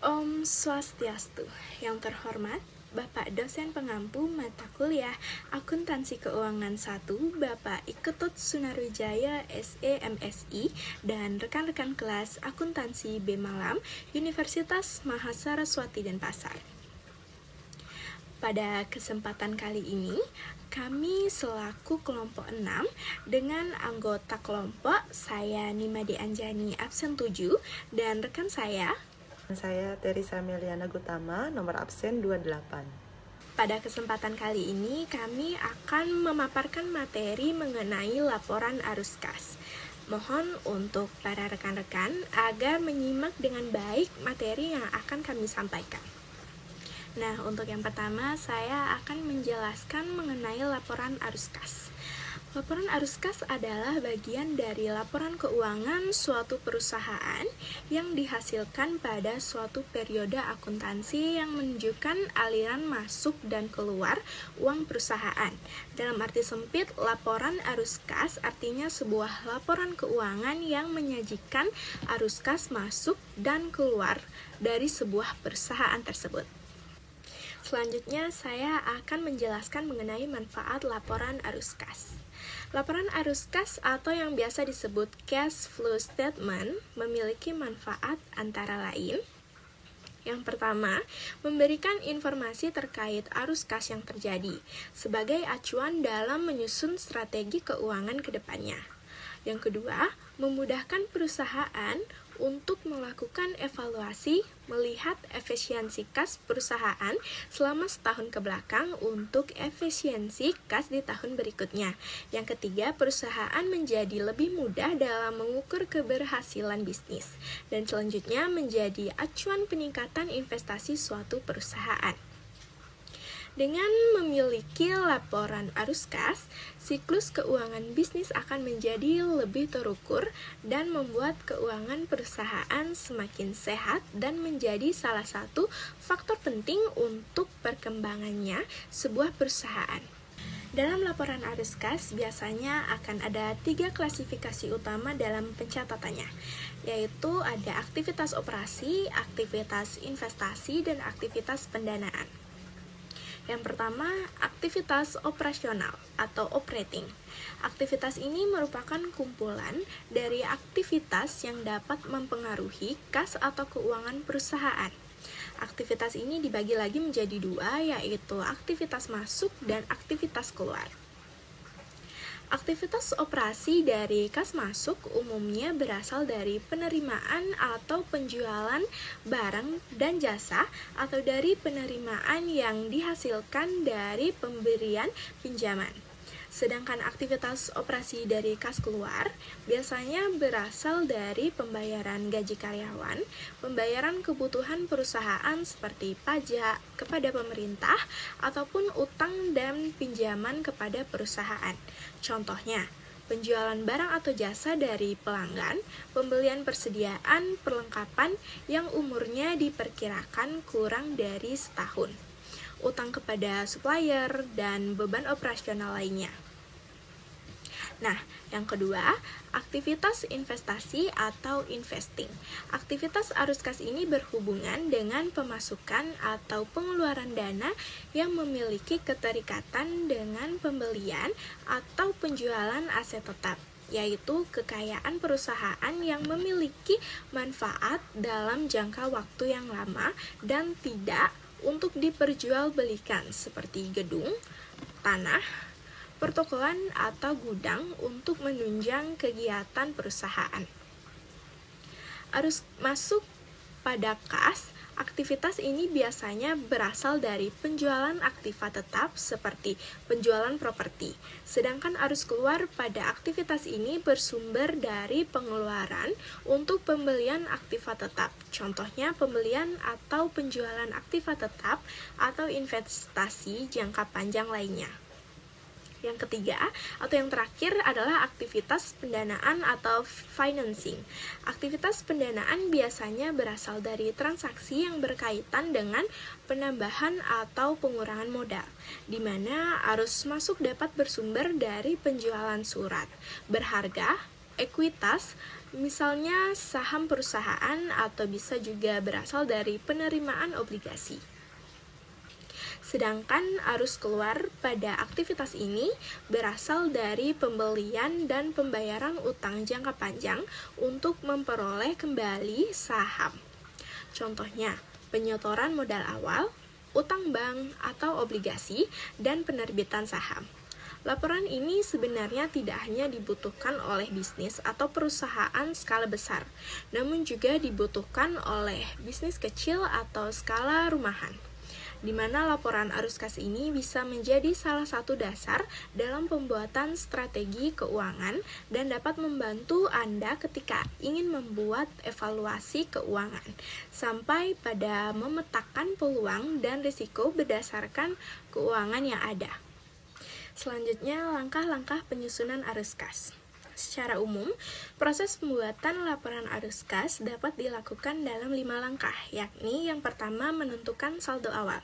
Om Swastiastu. Yang terhormat, Bapak dosen pengampu mata kuliah Akuntansi Keuangan 1, Bapak Iketut Sunarwijaya SE MSI, dan rekan-rekan kelas Akuntansi B Malam, Universitas Mahasaraswati Denpasar. Pada kesempatan kali ini, kami selaku kelompok 6 dengan anggota kelompok saya Nimade Anjani absen 7 dan rekan saya Teresa Meliana Gutama, nomor absen 28. Pada kesempatan kali ini, kami akan memaparkan materi mengenai laporan arus kas. Mohon untuk para rekan-rekan agar menyimak dengan baik materi yang akan kami sampaikan. Nah, untuk yang pertama, saya akan menjelaskan mengenai laporan arus kas. Laporan arus kas adalah bagian dari laporan keuangan suatu perusahaan yang dihasilkan pada suatu periode akuntansi yang menunjukkan aliran masuk dan keluar uang perusahaan. Dalam arti sempit, laporan arus kas artinya sebuah laporan keuangan yang menyajikan arus kas masuk dan keluar dari sebuah perusahaan tersebut. Selanjutnya, saya akan menjelaskan mengenai manfaat laporan arus kas. Laporan arus kas atau yang biasa disebut cash flow statement memiliki manfaat antara lain. Yang pertama, memberikan informasi terkait arus kas yang terjadi sebagai acuan dalam menyusun strategi keuangan ke depannya. Yang kedua, memudahkan perusahaan untuk melakukan evaluasi, melihat efisiensi kas perusahaan selama setahun ke belakang untuk efisiensi kas di tahun berikutnya. Yang ketiga, perusahaan menjadi lebih mudah dalam mengukur keberhasilan bisnis. Dan selanjutnya, menjadi acuan peningkatan investasi suatu perusahaan. Dengan memiliki laporan arus kas, siklus keuangan bisnis akan menjadi lebih terukur dan membuat keuangan perusahaan semakin sehat dan menjadi salah satu faktor penting untuk perkembangannya sebuah perusahaan. Dalam laporan arus kas biasanya akan ada 3 klasifikasi utama dalam pencatatannya, yaitu ada aktivitas operasi, aktivitas investasi, dan aktivitas pendanaan. Yang pertama, aktivitas operasional atau operating. Aktivitas ini merupakan kumpulan dari aktivitas yang dapat mempengaruhi kas atau keuangan perusahaan. Aktivitas ini dibagi lagi menjadi 2, yaitu aktivitas masuk dan aktivitas keluar. Aktivitas operasi dari kas masuk umumnya berasal dari penerimaan atau penjualan barang dan jasa atau dari penerimaan yang dihasilkan dari pemberian pinjaman. Sedangkan aktivitas operasi dari kas keluar biasanya berasal dari pembayaran gaji karyawan, pembayaran kebutuhan perusahaan seperti pajak kepada pemerintah, ataupun utang dan pinjaman kepada perusahaan. Contohnya, penjualan barang atau jasa dari pelanggan, pembelian persediaan perlengkapan yang umurnya diperkirakan kurang dari setahun, utang kepada supplier, dan beban operasional lainnya. Nah, yang kedua, aktivitas investasi atau investing. Aktivitas arus kas ini berhubungan dengan pemasukan atau pengeluaran dana yang memiliki keterikatan dengan pembelian atau penjualan aset tetap, yaitu kekayaan perusahaan yang memiliki manfaat dalam jangka waktu yang lama dan tidak untuk diperjualbelikan seperti gedung, tanah, pertokoan, atau gudang untuk menunjang kegiatan perusahaan. Arus masuk pada kas, aktivitas ini biasanya berasal dari penjualan aktiva tetap seperti penjualan properti. Sedangkan arus keluar pada aktivitas ini bersumber dari pengeluaran untuk pembelian aktiva tetap. Contohnya pembelian atau penjualan aktiva tetap atau investasi jangka panjang lainnya. Yang ketiga, atau yang terakhir adalah aktivitas pendanaan atau financing. Aktivitas pendanaan biasanya berasal dari transaksi yang berkaitan dengan penambahan atau pengurangan modal, di mana arus masuk dapat bersumber dari penjualan surat berharga, ekuitas, misalnya saham perusahaan atau bisa juga berasal dari penerimaan obligasi. Sedangkan arus keluar pada aktivitas ini berasal dari pembelian dan pembayaran utang jangka panjang untuk memperoleh kembali saham. Contohnya, penyetoran modal awal, utang bank atau obligasi, dan penerbitan saham. Laporan ini sebenarnya tidak hanya dibutuhkan oleh bisnis atau perusahaan skala besar, namun juga dibutuhkan oleh bisnis kecil atau skala rumahan, di mana laporan arus kas ini bisa menjadi salah satu dasar dalam pembuatan strategi keuangan dan dapat membantu Anda ketika ingin membuat evaluasi keuangan, sampai pada memetakan peluang dan risiko berdasarkan keuangan yang ada. Selanjutnya, langkah-langkah penyusunan arus kas. Secara umum, proses pembuatan laporan arus kas dapat dilakukan dalam 5 langkah, yakni yang pertama menentukan saldo awal.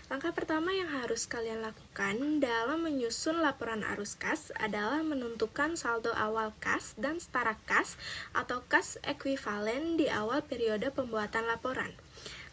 Langkah pertama yang harus kalian lakukan dalam menyusun laporan arus kas adalah menentukan saldo awal kas dan setara kas atau kas ekuivalen di awal periode pembuatan laporan.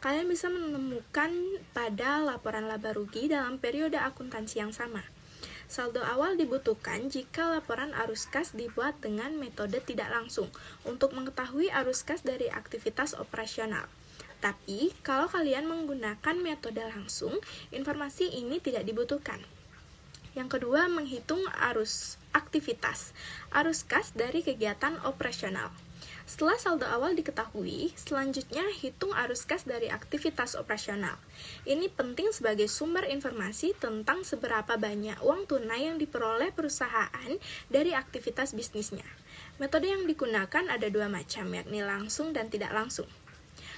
Kalian bisa menemukan pada laporan laba rugi dalam periode akuntansi yang sama. Saldo awal dibutuhkan jika laporan arus kas dibuat dengan metode tidak langsung untuk mengetahui arus kas dari aktivitas operasional. Tapi, kalau kalian menggunakan metode langsung, informasi ini tidak dibutuhkan. Yang kedua, menghitung arus aktivitas, arus kas dari kegiatan operasional. Setelah saldo awal diketahui, selanjutnya hitung arus kas dari aktivitas operasional. Ini penting sebagai sumber informasi tentang seberapa banyak uang tunai yang diperoleh perusahaan dari aktivitas bisnisnya. Metode yang digunakan ada 2 macam, yakni langsung dan tidak langsung.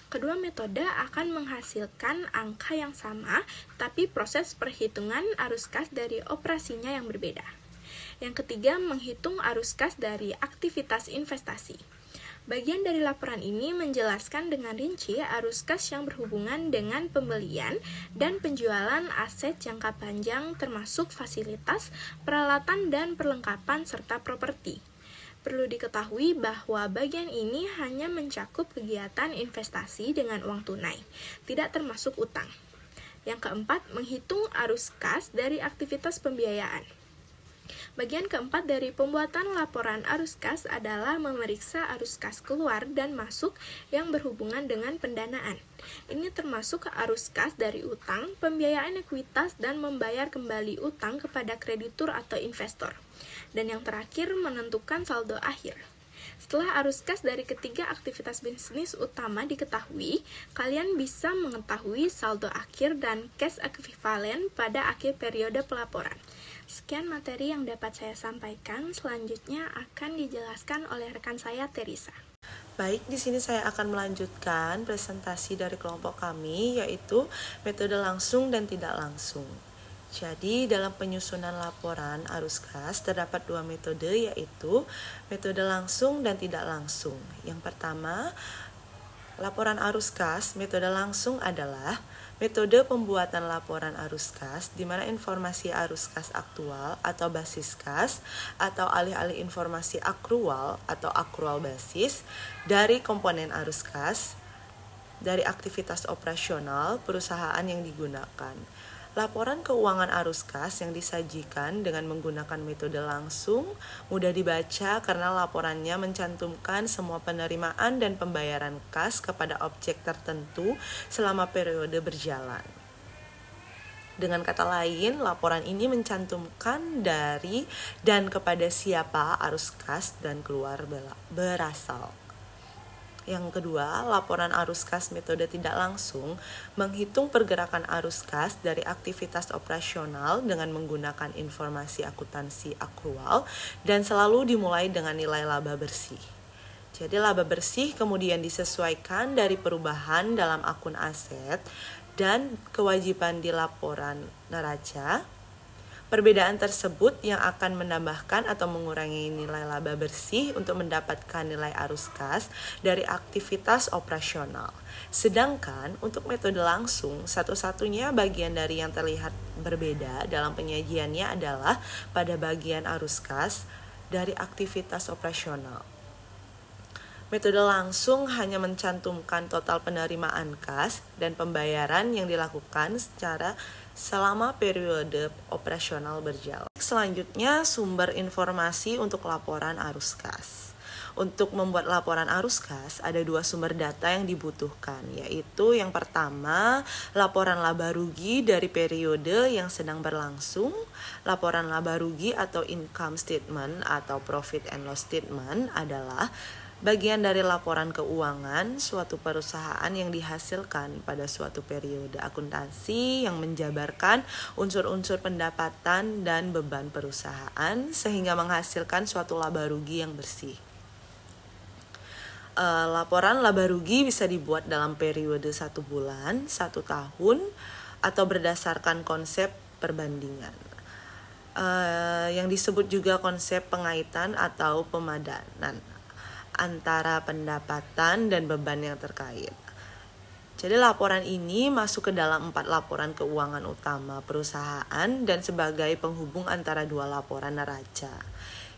Kedua metode akan menghasilkan angka yang sama, tapi proses perhitungan arus kas dari operasinya yang berbeda. Yang ketiga, menghitung arus kas dari aktivitas investasi. Bagian dari laporan ini menjelaskan dengan rinci arus kas yang berhubungan dengan pembelian dan penjualan aset jangka panjang termasuk fasilitas, peralatan, dan perlengkapan serta properti. Perlu diketahui bahwa bagian ini hanya mencakup kegiatan investasi dengan uang tunai, tidak termasuk utang. Yang keempat, menghitung arus kas dari aktivitas pembiayaan. Bagian keempat dari pembuatan laporan arus kas adalah memeriksa arus kas keluar dan masuk yang berhubungan dengan pendanaan. Ini termasuk arus kas dari utang, pembiayaan ekuitas, dan membayar kembali utang kepada kreditur atau investor. Dan yang terakhir, menentukan saldo akhir. Setelah arus kas dari ketiga aktivitas bisnis utama diketahui, kalian bisa mengetahui saldo akhir dan cash equivalent pada akhir periode pelaporan. Sekian materi yang dapat saya sampaikan, selanjutnya akan dijelaskan oleh rekan saya, Teresa. Baik, di sini saya akan melanjutkan presentasi dari kelompok kami, yaitu metode langsung dan tidak langsung. Jadi, dalam penyusunan laporan arus kas terdapat 2 metode, yaitu metode langsung dan tidak langsung. Yang pertama, laporan arus kas metode langsung adalah metode pembuatan laporan arus kas di mana informasi arus kas aktual atau basis kas atau alih-alih informasi akrual atau akrual basis dari komponen arus kas dari aktivitas operasional perusahaan yang digunakan. Laporan keuangan arus kas yang disajikan dengan menggunakan metode langsung mudah dibaca karena laporannya mencantumkan semua penerimaan dan pembayaran kas kepada objek tertentu selama periode berjalan. Dengan kata lain, laporan ini mencantumkan dari dan kepada siapa arus kas dan keluar berasal. Yang kedua, laporan arus kas metode tidak langsung menghitung pergerakan arus kas dari aktivitas operasional dengan menggunakan informasi akuntansi akrual dan selalu dimulai dengan nilai laba bersih. Jadi laba bersih kemudian disesuaikan dari perubahan dalam akun aset dan kewajiban di laporan neraca. Perbedaan tersebut yang akan menambahkan atau mengurangi nilai laba bersih untuk mendapatkan nilai arus kas dari aktivitas operasional. Sedangkan untuk metode langsung, satu-satunya bagian dari yang terlihat berbeda dalam penyajiannya adalah pada bagian arus kas dari aktivitas operasional. Metode langsung hanya mencantumkan total penerimaan kas dan pembayaran yang dilakukan secara selama periode operasional berjalan. Selanjutnya, sumber informasi untuk laporan arus kas. Untuk membuat laporan arus kas, ada 2 sumber data yang dibutuhkan, yaitu yang pertama, laporan laba rugi dari periode yang sedang berlangsung. Laporan laba rugi atau income statement atau profit and loss statement adalah bagian dari laporan keuangan suatu perusahaan yang dihasilkan pada suatu periode akuntansi yang menjabarkan unsur-unsur pendapatan dan beban perusahaan sehingga menghasilkan suatu laba rugi yang bersih. Laporan laba rugi bisa dibuat dalam periode 1 bulan, 1 tahun, atau berdasarkan konsep perbandingan. Yang disebut juga konsep pengaitan atau pemadanan antara pendapatan dan beban yang terkait. Jadi laporan ini masuk ke dalam 4 laporan keuangan utama perusahaan dan sebagai penghubung antara 2 laporan neraca.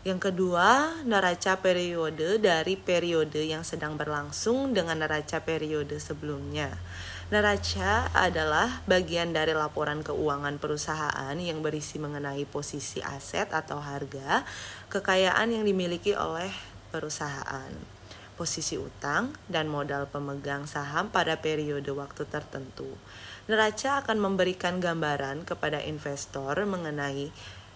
Yang kedua, neraca periode dari periode yang sedang berlangsung dengan neraca periode sebelumnya. Neraca adalah bagian dari laporan keuangan perusahaan yang berisi mengenai posisi aset atau harga, kekayaan yang dimiliki oleh perusahaan, posisi utang, dan modal pemegang saham pada periode waktu tertentu. Neraca akan memberikan gambaran kepada investor mengenai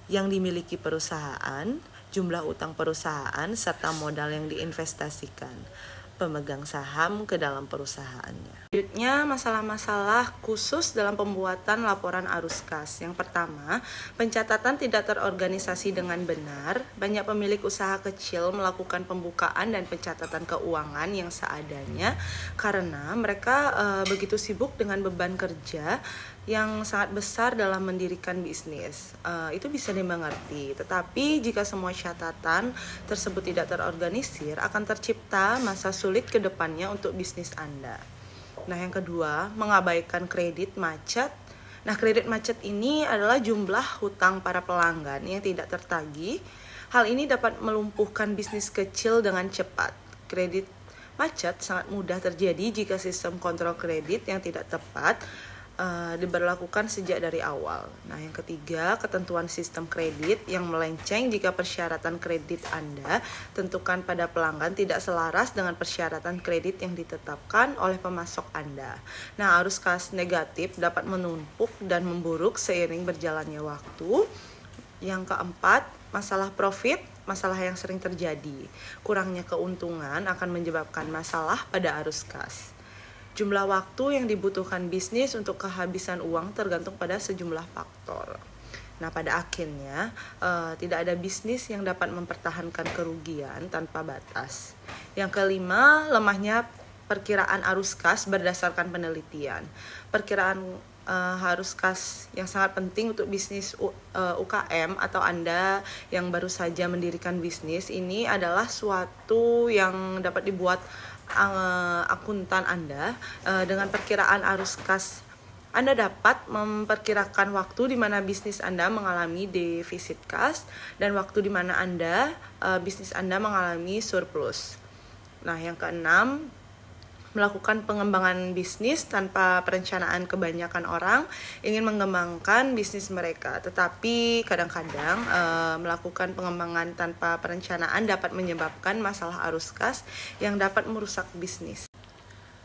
yang dimiliki perusahaan, jumlah utang perusahaan, serta modal yang diinvestasikan pemegang saham ke dalam perusahaannya. Selanjutnya, masalah-masalah khusus dalam pembuatan laporan arus kas. Yang pertama, pencatatan tidak terorganisasi dengan benar. Banyak pemilik usaha kecil melakukan pembukaan dan pencatatan keuangan yang seadanya karena mereka begitu sibuk dengan beban kerja yang sangat besar dalam mendirikan bisnis. Itu bisa dimengerti. Tetapi jika semua catatan tersebut tidak terorganisir, akan tercipta masa sulit ke depannya untuk bisnis Anda. Nah, yang kedua, mengabaikan kredit macet. Nah, kredit macet ini adalah jumlah hutang para pelanggan yang tidak tertagih. Hal ini dapat melumpuhkan bisnis kecil dengan cepat. Kredit macet sangat mudah terjadi jika sistem kontrol kredit yang tidak tepat diberlakukan sejak dari awal. Nah, yang ketiga, ketentuan sistem kredit yang melenceng jika persyaratan kredit Anda tentukan pada pelanggan tidak selaras dengan persyaratan kredit yang ditetapkan oleh pemasok Anda. Nah, arus kas negatif dapat menumpuk dan memburuk seiring berjalannya waktu. Yang keempat, masalah profit, masalah yang sering terjadi. Kurangnya keuntungan akan menyebabkan masalah pada arus kas. Jumlah waktu yang dibutuhkan bisnis untuk kehabisan uang tergantung pada sejumlah faktor. Nah, pada akhirnya tidak ada bisnis yang dapat mempertahankan kerugian tanpa batas. Yang kelima, lemahnya perkiraan arus kas berdasarkan penelitian. Perkiraan arus kas yang sangat penting untuk bisnis UKM atau Anda yang baru saja mendirikan bisnis ini adalah suatu yang dapat dibuat akuntan Anda. Dengan perkiraan arus kas, Anda dapat memperkirakan waktu di mana bisnis Anda mengalami defisit kas dan waktu di mana bisnis Anda mengalami surplus. Nah, yang keenam, melakukan pengembangan bisnis tanpa perencanaan. Kebanyakan orang ingin mengembangkan bisnis mereka, tetapi kadang-kadang melakukan pengembangan tanpa perencanaan dapat menyebabkan masalah arus kas yang dapat merusak bisnis.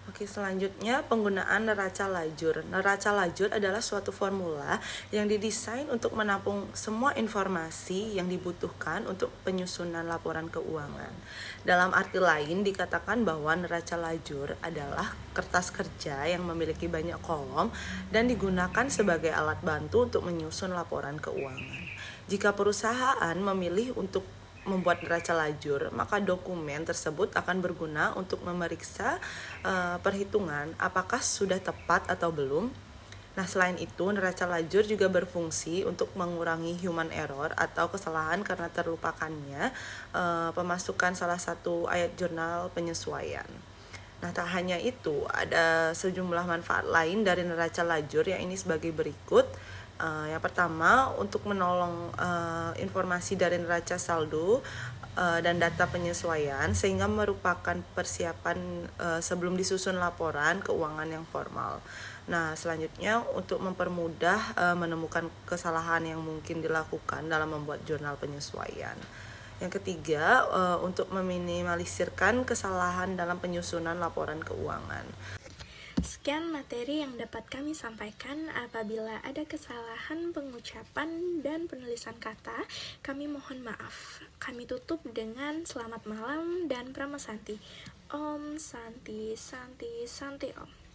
Oke, selanjutnya penggunaan neraca lajur. Neraca lajur adalah suatu formula yang didesain untuk menampung semua informasi yang dibutuhkan untuk penyusunan laporan keuangan. Dalam arti lain, dikatakan bahwa neraca lajur adalah kertas kerja yang memiliki banyak kolom dan digunakan sebagai alat bantu untuk menyusun laporan keuangan. Jika perusahaan memilih untuk membuat neraca lajur, maka dokumen tersebut akan berguna untuk memeriksa perhitungan apakah sudah tepat atau belum. Nah, selain itu, neraca lajur juga berfungsi untuk mengurangi human error atau kesalahan karena terlupakannya pemasukan salah satu ayat jurnal penyesuaian. Nah, tak hanya itu, ada sejumlah manfaat lain dari neraca lajur yang ini sebagai berikut. Yang pertama, untuk menolong informasi dari neraca saldo dan data penyesuaian, sehingga merupakan persiapan sebelum disusun laporan keuangan yang formal. Nah, selanjutnya untuk mempermudah menemukan kesalahan yang mungkin dilakukan dalam membuat jurnal penyesuaian. Yang ketiga, untuk meminimalisirkan kesalahan dalam penyusunan laporan keuangan. Sekian materi yang dapat kami sampaikan. Apabila ada kesalahan pengucapan dan penulisan kata, kami mohon maaf. Kami tutup dengan selamat malam dan Prama Santi. Om Santi Santi Santi Om.